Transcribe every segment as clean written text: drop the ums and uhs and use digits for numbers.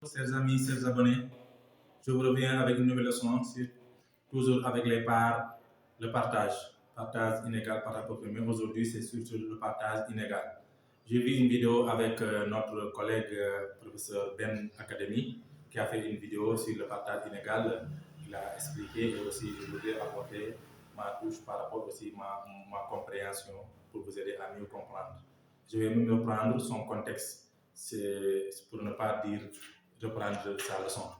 Chers amis, chers abonnés, je vous reviens avec une nouvelle leçon, toujours avec le partage inégal par rapport au premier. Aujourd'hui, c'est sur le partage inégal. J'ai vu une vidéo avec notre collègue professeur Ben Academy qui a fait une vidéo sur le partage inégal. Il a expliqué et aussi je voudrais apporter ma touche par rapport aussi ma compréhension pour vous aider à mieux comprendre. Je vais même reprendre son contexte, c'est pour ne pas dire reprendre sa leçon.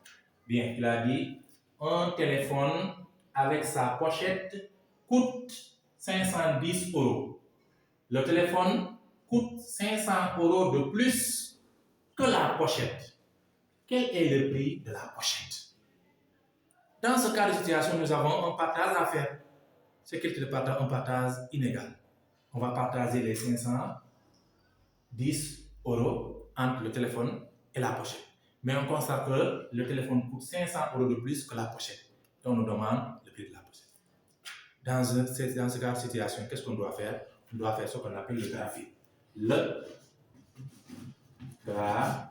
Bien, il a dit un téléphone avec sa pochette coûte 510 €. Le téléphone coûte 500 € de plus que la pochette. Quel est le prix de la pochette? Dans ce cas de situation, nous avons un partage à faire. C'est quel type de partage? Un partage inégal. On va partager les 510 € entre le téléphone et la pochette. Mais on constate que le téléphone coûte 500 € de plus que la pochette. Donc, on nous demande le prix de la pochette. Dans ce cas de situation, qu'est-ce qu'on doit faire? On doit faire ce qu'on appelle le graphique. Le graphique.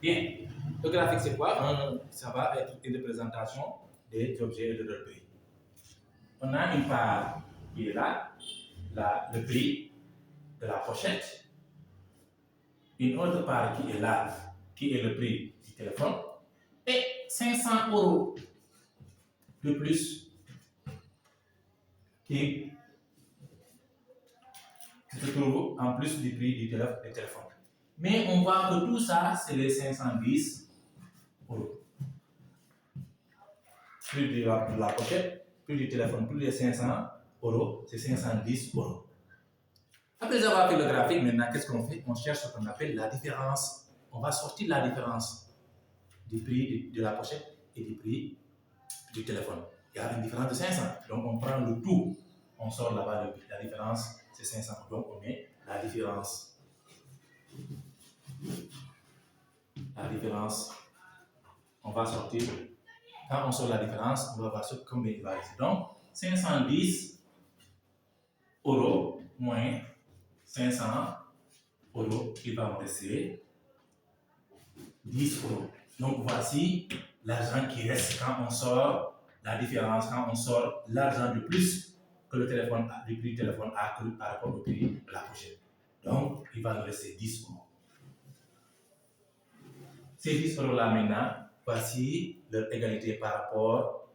Bien. Le graphique, c'est quoi? Ça va être une représentation des objets et de leur prix. On a une part qui est là, le prix de la pochette. Une autre part qui est là, qui est le prix du téléphone. Et 500 € de plus qui se trouve en plus du prix du téléphone. Mais on voit que tout ça, c'est les 510 €. Plus de la pochette, plus du téléphone, plus les 500 €, c'est 510 €. Après avoir fait le graphique, maintenant, qu'est-ce qu'on fait? On cherche ce qu'on appelle la différence. On va sortir la différence du prix de la pochette et du prix du téléphone. Il y a une différence de 500. Donc, on prend le tout. On sort là-bas la différence, c'est 500. Donc, on met la différence. La différence, on va sortir. Quand on sort la différence, on va voir combien il va rester. Donc, 510 € moins 500 €, il va me rester 10 €. Donc, voici l'argent qui reste quand on sort la différence, quand on sort l'argent de plus que le téléphone, du prix du téléphone a par rapport au prix de la pochette. Donc, il va me rester 10 €. Ces 10 € là maintenant, voici leur égalité par rapport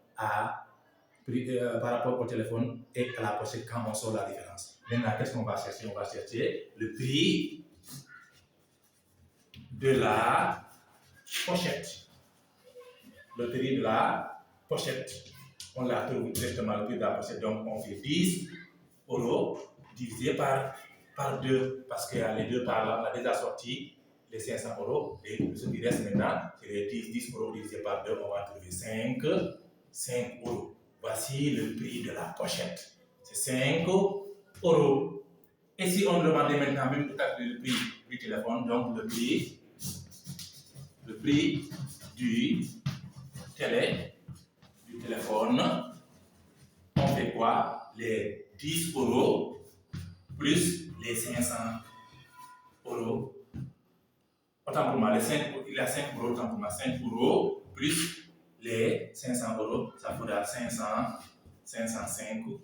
au téléphone et à la pochette quand on sort la différence. Maintenant, qu'est-ce qu'on va chercher? On va chercher le prix de la pochette. Le prix de la pochette. On la trouve directement, le prix de la pochette. Donc, on fait 10 € divisé par 2, parce qu'il y a les deux par là, on a déjà sorti les 500 €. Et ce qui reste maintenant, c'est les 10 € divisé par 2, on va trouver 5 €. Voici le prix de la pochette. C'est 5 €. Et si on demandait maintenant même de calculer le prix du téléphone, donc le prix du téléphone, on fait quoi? Les 10 € plus les 500 €. Autant pour moi, il y a 5 €, autant pour moi, 5 € plus les 500 €, ça fera 505 €.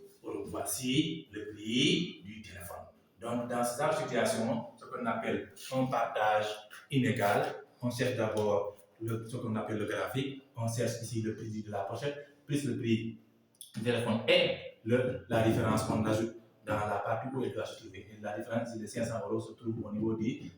Voici le prix du téléphone. Donc, dans cette situation, ce qu'on appelle un partage inégal, on cherche d'abord ce qu'on appelle le graphique, on cherche ici le prix de la pochette, plus le prix du téléphone et la différence qu'on ajoute dans la partie où elle doit se trouver. Et la différence, c'est les 500 € se trouve au niveau du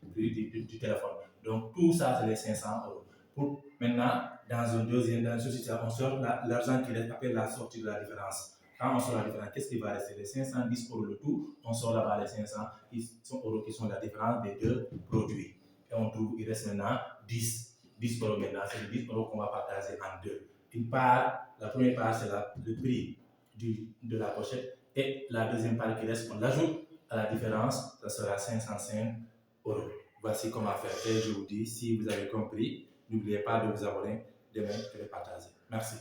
téléphone. Donc, tout ça, c'est les 500 €. Maintenant, dans une situation, on sort l'argent qui reste après la sortie de la différence. Quand on sort la différence, qu'est-ce qui va rester? Les 510 € le tout, on sort là-bas les 500 € qui sont la différence des deux produits. Et on trouve, il reste maintenant 10 € maintenant. C'est les 10 € qu'on va partager en deux. Une part, la première part, c'est le prix de la pochette. Et la deuxième part qui reste, on l'ajoute à la différence, ça sera 505 €. Voici comment faire. Et je vous dis, si vous avez compris, n'oubliez pas de vous abonner, de même et de partager. Merci.